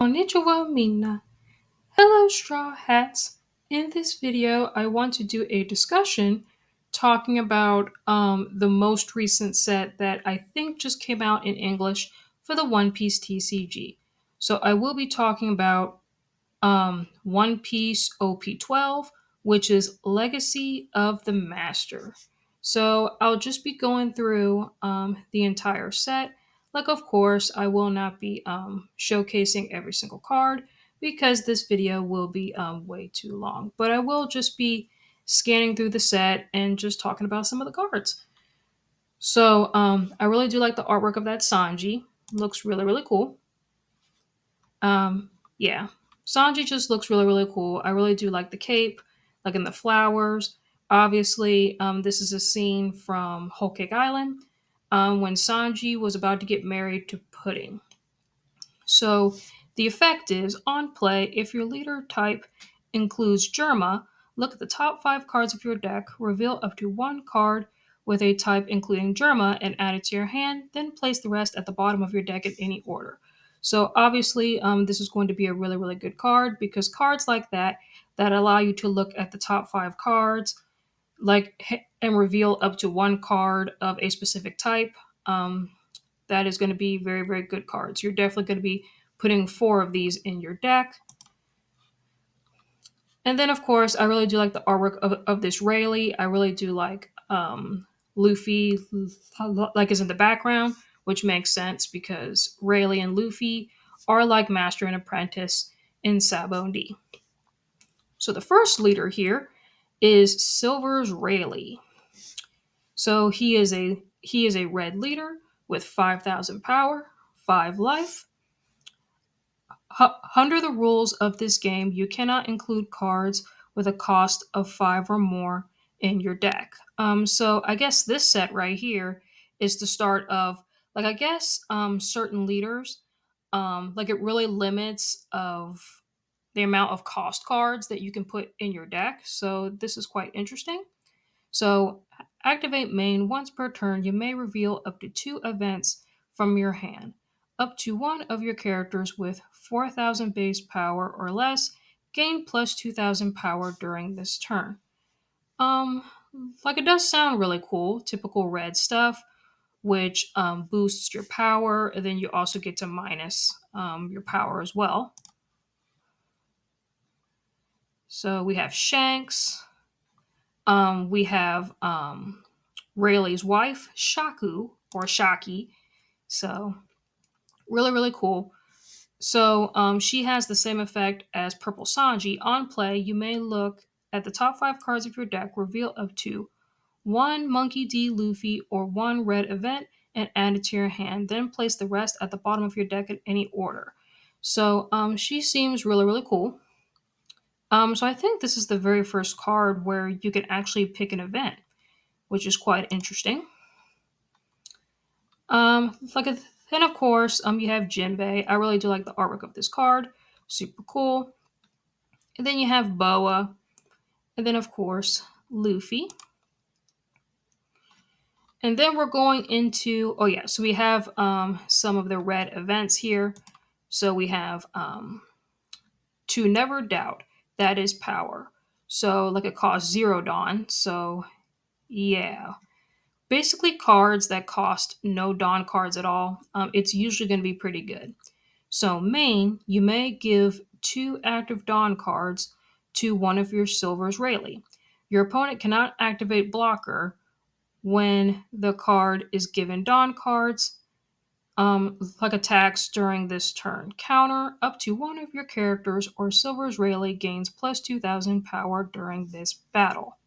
Konnichiwa Minna. Hello Straw Hats. In this video, I want to do a discussion talking about the most recent set that I think just came out in English for the One Piece TCG. So I will be talking about One Piece OP12, which is Legacy of the Master. So I'll just be going through the entire set. Like, of course, I will not be showcasing every single card because this video will be way too long. But I will just be scanning through the set and just talking about some of the cards. So I really do like the artwork of that Sanji. Looks really, really cool. Yeah, Sanji just looks really, really cool. I really do like the cape, like in the flowers. Obviously, this is a scene from Whole Cake Island when Sanji was about to get married to Pudding. So the effect is on play, if your leader type includes Germa, look at the top 5 cards of your deck, reveal up to one card with a type including Germa and add it to your hand, then place the rest at the bottom of your deck in any order. So obviously, this is going to be a really, really good card because cards like that allow you to look at the top 5 cards, and reveal up to one card of a specific type. That is going to be very, very good cards. You're definitely going to be putting 4 of these in your deck. And then, of course, I really do like the artwork of this Rayleigh. I really do like Luffy, like, is in the background, which makes sense because Rayleigh and Luffy are like master and apprentice in Sabo and D. So the first leader here is Silver's Rayleigh. So he is a red leader with 5,000 power, 5 life. Under the rules of this game, you cannot include cards with a cost of 5 or more in your deck. So I guess this set right here is the start of, like, I guess certain leaders, like, it really limits of the amount of cost cards that you can put in your deck. So this is quite interesting. So activate main once per turn. You may reveal up to 2 events from your hand. Up to one of your characters with 4,000 base power or less gain plus 2,000 power during this turn. Um, like, it does sound really cool, typical red stuff, which boosts your power, and then you also get to minus your power as well. So we have Shanks. We have Rayleigh's wife, Shaku, or Shaki. So, really, really cool. So, she has the same effect as Purple Sanji. On play, you may look at the top 5 cards of your deck, reveal up to one Monkey D. Luffy or one red event, and add it to your hand. Then place the rest at the bottom of your deck in any order. So, she seems really, really cool. So I think this is the very first card where you can actually pick an event, which is quite interesting. Like, then of course, you have Jinbei. I really do like the artwork of this card, super cool. And then you have Boa, and then of course Luffy. And then we're going into, oh yeah, so we have some of the red events here. So we have To Never Doubt, that is power. So, like, it costs 0 Dawn. So yeah, basically cards that cost no Dawn cards at all. It's usually going to be pretty good. So main, you may give 2 active Dawn cards to one of your Silver's Rayleigh. Your opponent cannot activate blocker when the card is given Dawn cards, like attacks during this turn. Counter, up to one of your characters or Silver's Rayleigh gains plus 2,000 power during this battle.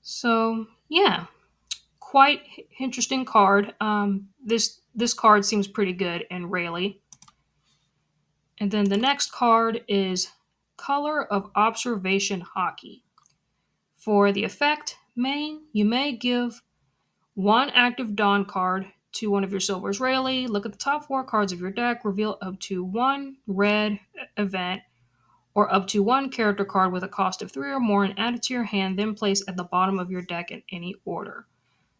So yeah, quite interesting card. This card seems pretty good in Rayleigh. And then the next card is Color of Observation Hockey. For the effect, main, you may give one active Dawn card to one of your Silver's Rayleigh. Look at the top 4 cards of your deck, reveal up to one red event or up to one character card with a cost of 3 or more and add it to your hand, then place at the bottom of your deck in any order.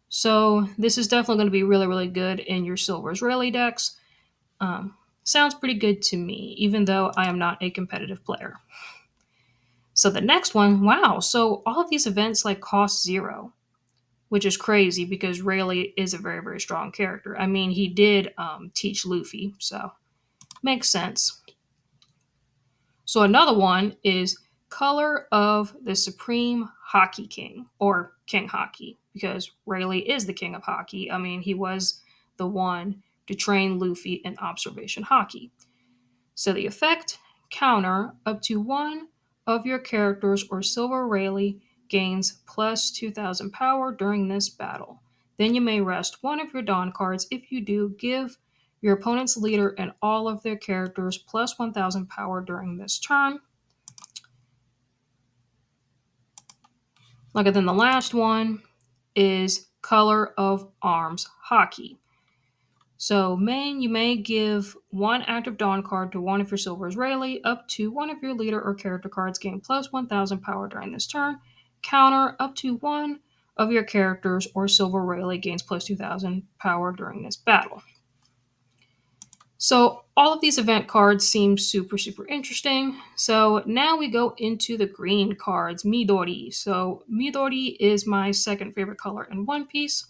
So this is definitely going to be really, really good in your Silver's Rayleigh decks. Sounds pretty good to me, even though I am not a competitive player. So the next one, wow, so all of these events like cost zero, which is crazy because Rayleigh is a very, very strong character. I mean, he did teach Luffy, so makes sense. So another one is Color of the Supreme Hockey King, or King Hockey, because Rayleigh is the king of hockey. I mean, he was the one to train Luffy in observation hockey. So the effect counter up to one of your characters or Silver Rayleigh gains plus 2000 power during this battle. Then you may rest one of your Dawn cards. If you do, give your opponent's leader and all of their characters plus 1000 power during this turn. Like then the last one is Color of Arms Hockey. So, main, you may give one active Dawn card to one of your Silver's Rayleigh, up to one of your leader or character cards gain plus 1000 power during this turn. Counter, up to one of your characters or Silver Rayleigh gains plus 2000 power during this battle. So, all of these event cards seem super, super interesting. So, now we go into the green cards, Midori. So, Midori is my second favorite color in One Piece.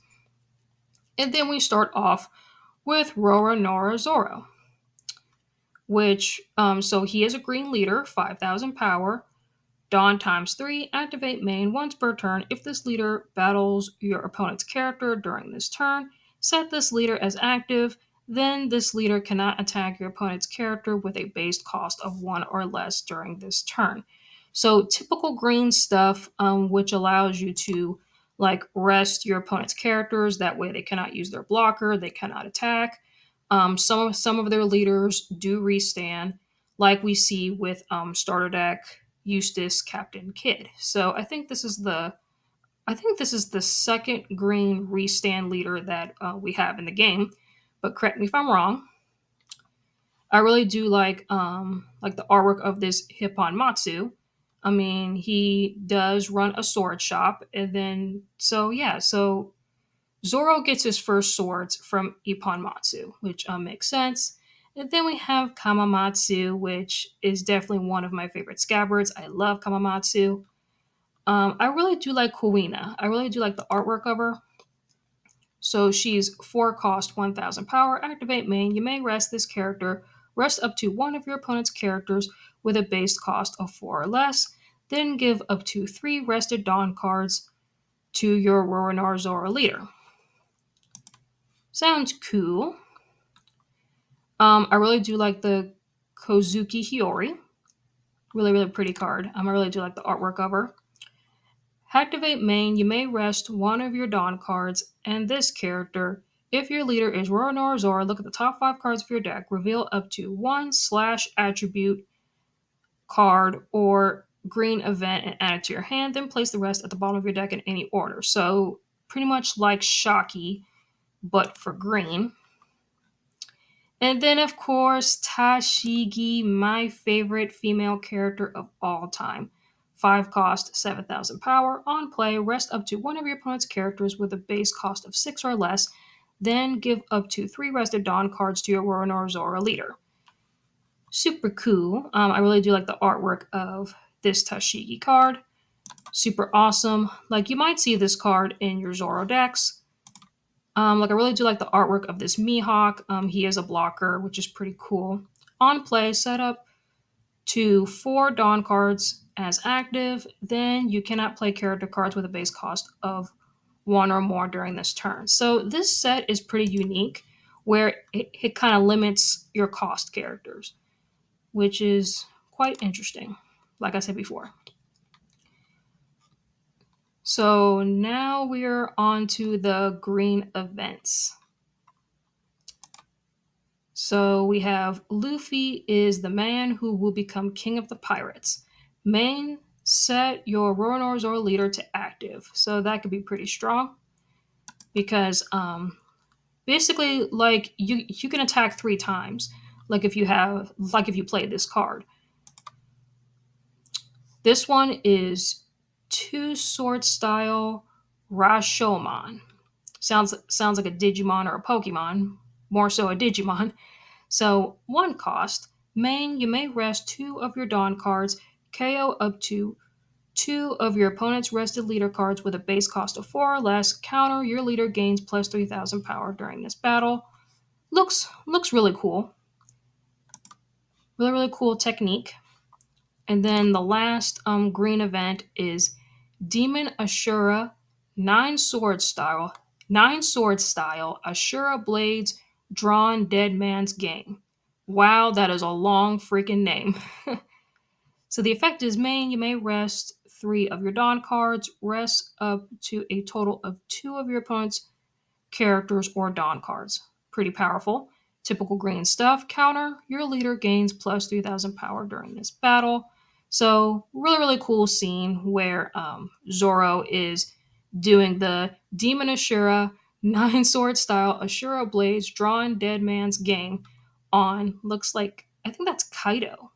And then we start off with Roronoa Zoro, which, so he is a green leader, 5,000 power, Dawn times 3, activate main once per turn. If this leader battles your opponent's character during this turn, set this leader as active. Then this leader cannot attack your opponent's character with a base cost of 1 or less during this turn. So typical green stuff, which allows you to like rest your opponent's characters. That way they cannot use their blocker, they cannot attack. Some of their leaders do restand, like we see with starter deck Eustace, Captain Kidd. So I think this is the second green restand leader that we have in the game. But correct me if I'm wrong. I really do like the artwork of this Hippon Matsu. I mean, he does run a sword shop, and then so yeah, so Zoro gets his first swords from Ippon Matsu, which makes sense. And then we have Kamamatsu, which is definitely one of my favorite scabbards. I love Kamamatsu. I really do like Kuina. I really do like the artwork of her. So she's 4 cost, 1000 power. Activate main. You may rest this character. Rest up to one of your opponent's characters with a base cost of 4 or less. Then give up to 3 rested Dawn cards to your Roronoa Zoro leader. Sounds cool. I really do like the Kozuki Hiyori. Really, really pretty card. I really do like the artwork of her. Activate main, you may rest one of your Dawn cards and this character. If your leader is Roronoa Zoro, look at the top 5 cards of your deck. Reveal up to one slash attribute card or green event and add it to your hand. Then place the rest at the bottom of your deck in any order. So pretty much like Shocky, but for green. And then, of course, Tashigi, my favorite female character of all time. 5 cost, 7,000 power. On play, rest up to one of your opponent's characters with a base cost of 6 or less. Then give up to 3 rested Dawn cards to your Roronoa Zoro leader. Super cool. I really do like the artwork of this Tashigi card. Super awesome. Like, you might see this card in your Zoro decks. Like I really do like the artwork of this Mihawk. He is a blocker, which is pretty cool. On play, set up to 4 Dawn cards as active. Then you cannot play character cards with a base cost of 1 or more during this turn. So this set is pretty unique, where it kind of limits your cost characters, which is quite interesting, like I said before. So now we're on to the green events. So we have Luffy is the man who will become king of the pirates. Main, set your Roronoa Zoro leader to active. So that could be pretty strong because basically like you can attack 3 times. Like if you play this card. This one is 2 sword style Rashomon. Sounds like a Digimon or a Pokemon, more so a Digimon. So, one cost, main, you may rest two of your Dawn cards, KO up to two of your opponent's rested leader cards with a base cost of four or less. Counter, your leader gains plus 3,000 power during this battle. Looks really cool. Really, really cool technique. And then the last green event is Demon Ashura, nine sword style Ashura blades drawn dead man's game. Wow, that is a long freaking name. So the effect is main, you may rest three of your Dawn cards, rest up to a total of two of your opponent's characters or Dawn cards. Pretty powerful. Typical green stuff. Counter, your leader gains plus 3,000 power during this battle. So, really, really cool scene where Zoro is doing the Demon Ashura, nine sword style Ashura blades, drawn dead man's game on, looks like, I think that's Kaido.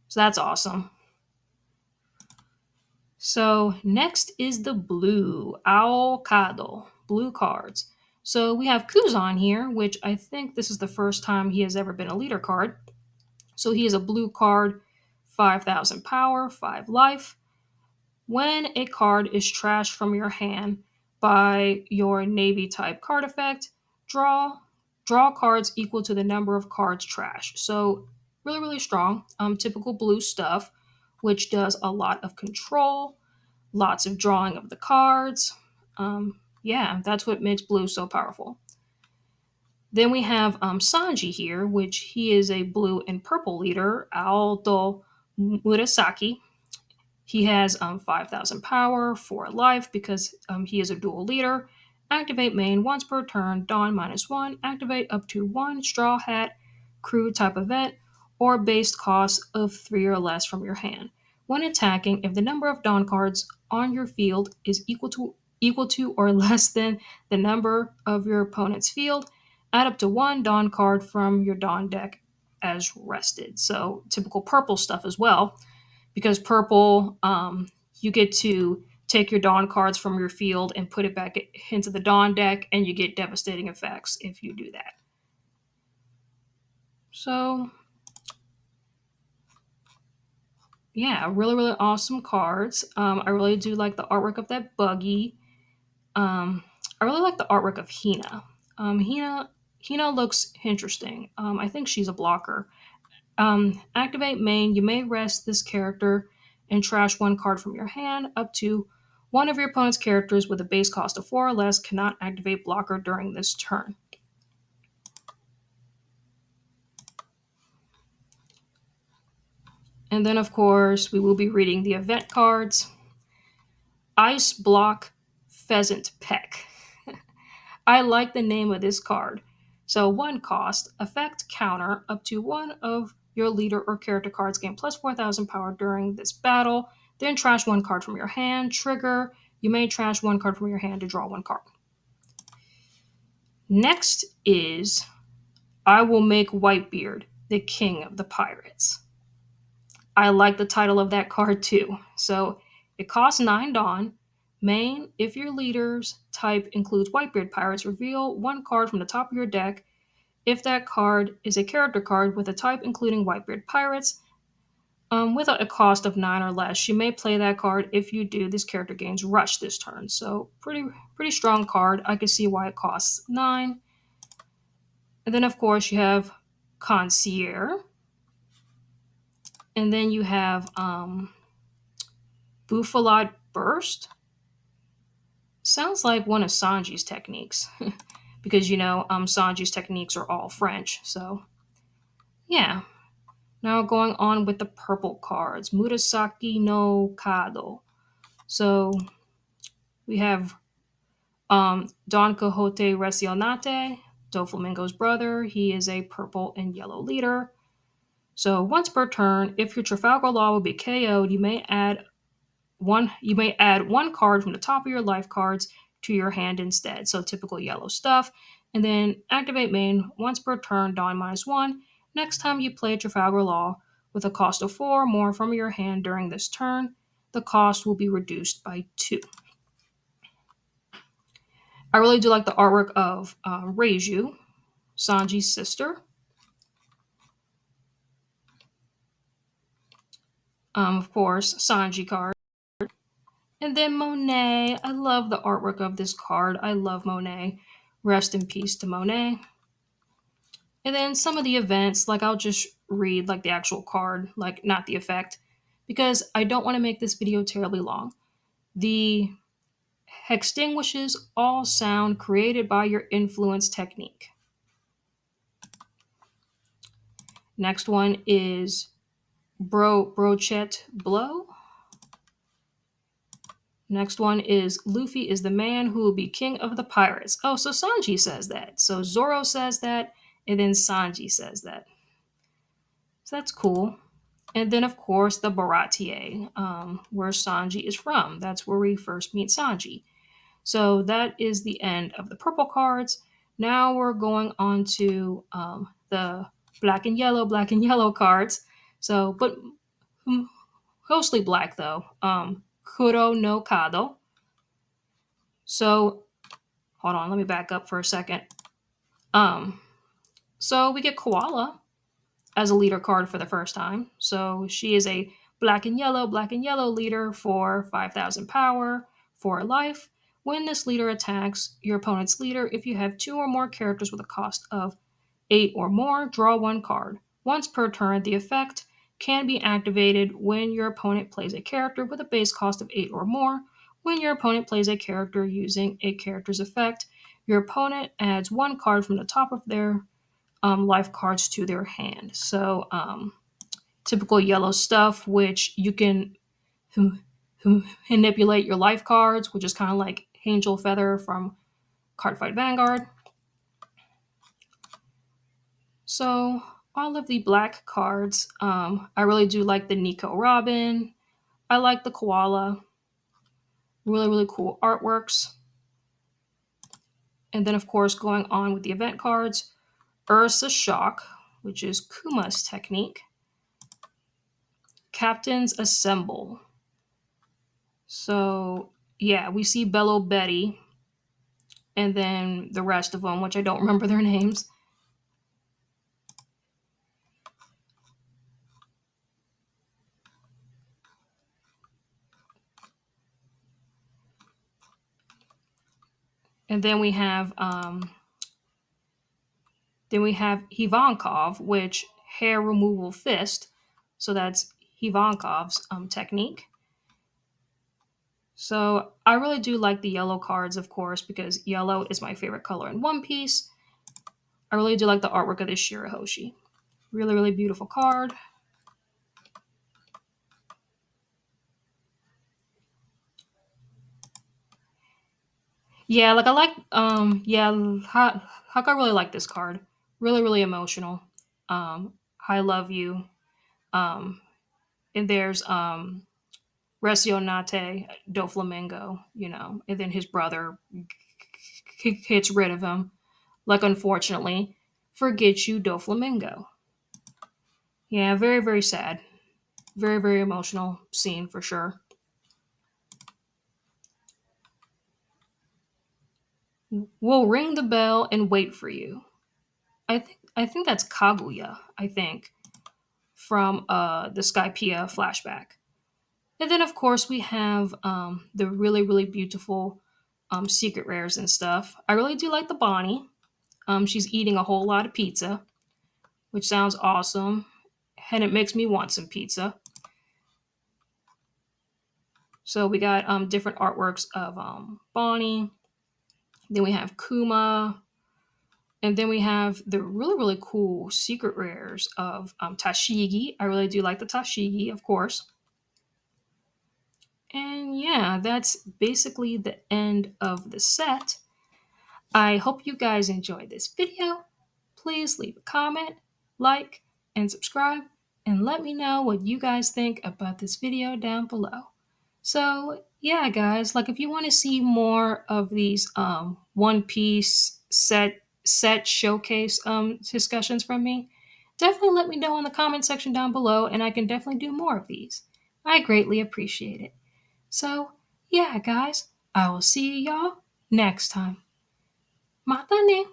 So, that's awesome. So next is the blue Aokado, blue cards. So we have Kuzan here, which I think this is the first time he has ever been a leader card. So he is a blue card, 5,000 power, 5 life. When a card is trashed from your hand by your Navy type card effect, draw cards equal to the number of cards trashed. So really, really strong. Typical blue stuff, which does a lot of control, lots of drawing of the cards. Yeah, that's what makes blue so powerful. Then we have Sanji here, which he is a blue and purple leader, Aldo Murasaki. He has 5,000 power, 4 life, because he is a dual leader. Activate main once per turn, Dawn -1. Activate up to one Straw Hat crew type event or base cost of 3 or less from your hand. When attacking, if the number of Dawn cards on your field is equal to or less than the number of your opponent's field, add up to one Dawn card from your Dawn deck as rested. So typical purple stuff as well, because purple, you get to take your Dawn cards from your field and put it back into the Dawn deck, and you get devastating effects if you do that. So, yeah, really, really awesome cards. I really do like the artwork of that buggy. I really like the artwork of Hina. Hina looks interesting. I think she's a blocker. Activate main. You may rest this character and trash one card from your hand. Up to one of your opponent's characters with a base cost of 4 or less cannot activate blocker during this turn. And then, of course, we will be reading the event cards. Ice Block Pheasant Peck. I like the name of this card. So, one cost, effect counter, up to one of your leader or character cards gain plus 4,000 power during this battle. Then trash one card from your hand. Trigger, you may trash one card from your hand to draw one card. Next is I Will Make Whitebeard the King of the Pirates. I like the title of that card too. So it costs 9 Dawn. Main, if your leader's type includes Whitebeard Pirates, reveal one card from the top of your deck. If that card is a character card with a type including Whitebeard Pirates, with a cost of 9 or less, you may play that card. If you do, this character gains Rush this turn. So pretty strong card. I can see why it costs 9. And then, of course, you have Concierge. And then you have Bufalot Burst. Sounds like one of Sanji's techniques. Because, Sanji's techniques are all French. So, yeah. Now going on with the purple cards. Murasaki no Kado. So, we have Don Quixote Recionate, Doflamingo's brother. He is a purple and yellow leader. So once per turn, if your Trafalgar Law will be KO'd, you may add one card from the top of your life cards to your hand instead. So typical yellow stuff. And then activate main once per turn, Dawn -1. Next time you play Trafalgar Law with a cost of 4 or more from your hand during this turn, the cost will be reduced by 2. I really do like the artwork of Reiju, Sanji's sister. Of course, Sanji card. And then Monet. I love the artwork of this card. I love Monet. Rest in peace to Monet. And then some of the events, like I'll just read like the actual card, like not the effect, because I don't want to make this video terribly long. The extinguishes all sound created by your influence technique. Next one is Brochet Blow. Next one is Luffy is the man who will be king of the pirates. Oh, so Sanji says that. So Zoro says that, and then Sanji says that. So that's cool. And then, of course, the Baratier, where Sanji is from. That's where we first meet Sanji. So that is the end of the purple cards. Now we're going on to the black and yellow cards. So, but mostly black though. Kuro no Kado. So, hold on, let me back up for a second. Um, so we get Koala as a leader card for the first time. So she is a black and yellow leader for 5,000 power, for life. When this leader attacks your opponent's leader, if you have two or more characters with a cost of 8 or more, draw one card. Once per turn, the effect can be activated when your opponent plays a character with a base cost of 8 or more. When your opponent plays a character using a character's effect, your opponent adds one card from the top of their life cards to their hand. So typical yellow stuff, which you can manipulate your life cards, which is kind of like Angel Feather from Cardfight Vanguard. So all of the black cards, I really do like the Nico Robin. I like the Koala. Really, really cool artworks. And then, of course, going on with the event cards, Ursa Shock, which is Kuma's technique. Captains Assemble. So, yeah, we see Bello Betty and then the rest of them, which I don't remember their names. And then we have Ivankov, which hair removal fist. So that's Ivankov's technique. So I really do like the yellow cards, of course, because yellow is my favorite color in One Piece. I really do like the artwork of this Shirahoshi. Really, really beautiful card. Yeah, like I like yeah, Haka really like this card. Really, really emotional. I love you. Um and there's Recionate do Flamengo, you know, and then his brother gets rid of him. Like unfortunately, forget you do Flamingo. Yeah, very, very sad. Very, very emotional scene for sure. We'll ring the bell and wait for you. I think that's Kaguya, I think, from the Skypiea flashback. And then of course we have the really, really beautiful secret rares and stuff. I really do like the Bonnie. She's eating a whole lot of pizza, which sounds awesome. And it makes me want some pizza. So we got different artworks of Bonnie. Then we have Kuma. And then we have the really, really cool secret rares of Tashigi. I really do like the Tashigi, of course. And yeah, that's basically the end of the set. I hope you guys enjoyed this video. Please leave a comment, like, and subscribe, and let me know what you guys think about this video down below. So yeah, guys, like if you want to see more of these One Piece set showcase discussions from me, definitely let me know in the comment section down below, and I can definitely do more of these. I greatly appreciate it. So yeah, guys, I will see y'all next time. Mata ne.